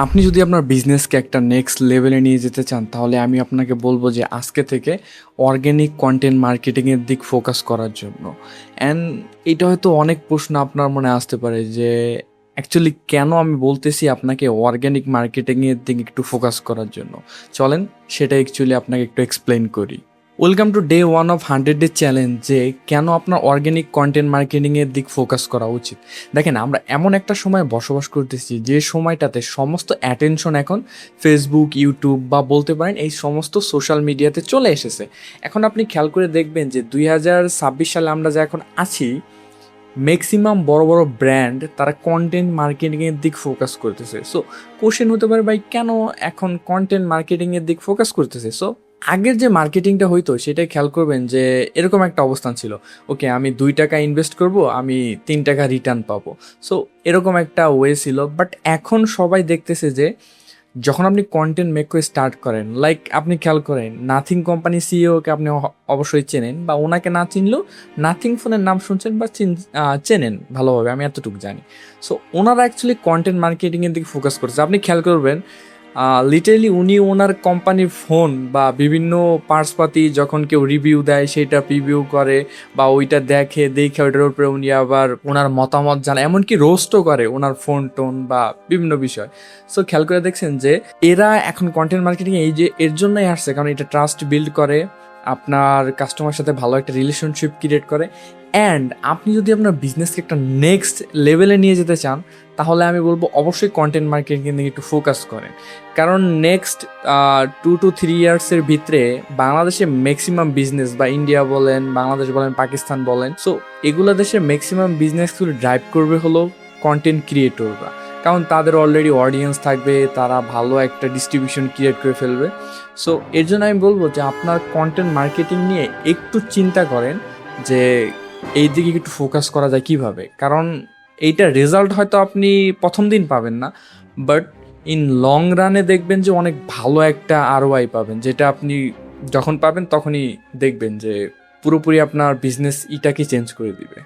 আপনি যদি আপনার বিজনেসকে একটা নেক্সট লেভেলে নিয়ে যেতে চান তাহলে আমি আপনাকে বলবো যে আজকে থেকে অর্গ্যানিক কন্টেন্ট মার্কেটিংয়ের দিক ফোকাস করার জন্য। অ্যান্ড এটা হয়তো অনেক প্রশ্ন আপনার মনে আসতে পারে যে অ্যাকচুয়ালি কেন আমি বলতেছি আপনাকে অর্গ্যানিক মার্কেটিংয়ের দিকে একটু ফোকাস করার জন্য। চলেন সেটা অ্যাকচুয়ালি আপনাকে একটু এক্সপ্লেন করি। Welcome to day 1 of 100 day challenge, যে কেন আপনার অর্গ্যানিক কন্টেন্ট মার্কেটিংয়ের দিক ফোকাস করা উচিত। দেখেন, আমরা এমন একটা সময় বসবাস করতেছি যে সময়টাতে সমস্ত অ্যাটেনশন এখন ফেসবুক, ইউটিউব বা বলতে পারেন এই সমস্ত সোশ্যাল মিডিয়াতে চলে এসেছে। এখন আপনি খেয়াল করে দেখবেন যে 2026 সালে আমরা যা এখন আছি, ম্যাক্সিমাম বড় বড় ব্র্যান্ড তারা কন্টেন্ট মার্কেটিংয়ের দিক ফোকাস করতেছে। সো কোশ্চেন হতে পারে, ভাই কেন এখন কন্টেন্ট মার্কেটিংয়ের দিক ফোকাস করতেছে? সো আগের যে মার্কেটিংটা হইতো সেটাই খেয়াল করবেন যে এরকম একটা অবস্থান ছিল, ওকে আমি 2 টাকা ইনভেস্ট করব, আমি 3 টাকা রিটার্ন পাবো। সো এরকম একটা ওয়ে ছিল। বাট এখন সবাই দেখতেছে যে যখন আপনি কন্টেন্ট মেক করে স্টার্ট করেন, লাইক আপনি খেয়াল করেন নাথিং কোম্পানি সিইওকে আপনি অবশ্যই চেনেন, বা ওনাকে না চিনলেও নাথিং ফোনের নাম শুনছেন বা চেনেন ভালোভাবে, আমি এতটুকু জানি। সো ওনারা অ্যাকচুয়ালি কন্টেন্ট মার্কেটিংয়ের দিকে ফোকাস করছে। আপনি খেয়াল করবেন লিটারেলি উনি ওনার কোম্পানির ফোন বা বিভিন্ন পার্টসপাতি যখন কেউ রিভিউ দেয় সেটা প্রিভিউ করে বা ওইটা দেখে ওইটার উপরে উনি আবার ওনার মতামত জানায়, এমনকি রোস্টও করে ওনার ফোন টোন বা বিভিন্ন বিষয়। সো খেয়াল করে দেখছেন যে এরা এখন কন্টেন্ট মার্কেটিং এই যে এর জন্যই আসছে, কারণ এটা ট্রাস্ট বিল্ড করে, আপনার কাস্টমার সাথে ভালো একটা রিলেশনশিপ ক্রিয়েট করে। অ্যান্ড আপনি যদি আপনার বিজনেসকে একটা নেক্সট লেভেলে নিয়ে যেতে চান তাহলে আমি বলবো অবশ্যই কন্টেন্ট মার্কেটিং নিয়ে একটু ফোকাস করেন। কারণ নেক্সট 2 to 3 ইয়ার্সের ভিতরে বাংলাদেশে ম্যাক্সিমাম বিজনেস, বা ইন্ডিয়া বলেন, বাংলাদেশ বলেন, পাকিস্তান বলেন, সো এগুলো দেশের ম্যাক্সিমাম বিজনেসগুলো ড্রাইভ করবে হলো কন্টেন্ট ক্রিয়েটররা। কারণ তাদের অলরেডি অডিয়েন্স থাকবে, তারা ভালো একটা ডিস্ট্রিবিউশন ক্রিয়েট করে ফেলবে। সো এর জন্য আমি বলবো যে আপনার কন্টেন্ট মার্কেটিং নিয়ে একটু চিন্তা করেন যে এই দিকে একটু ফোকাস করা যায় কিভাবে। কারণ এইটার রেজাল্ট হয়তো আপনি প্রথম দিন পাবেন না, বাট ইন লং রানে দেখবেন যে অনেক ভালো একটা আরওআই পাবেন, যেটা আপনি যখন পাবেন তখনই দেখবেন যে পুরোপুরি আপনার বিজনেস ইটাকে চেঞ্জ করে দিবে।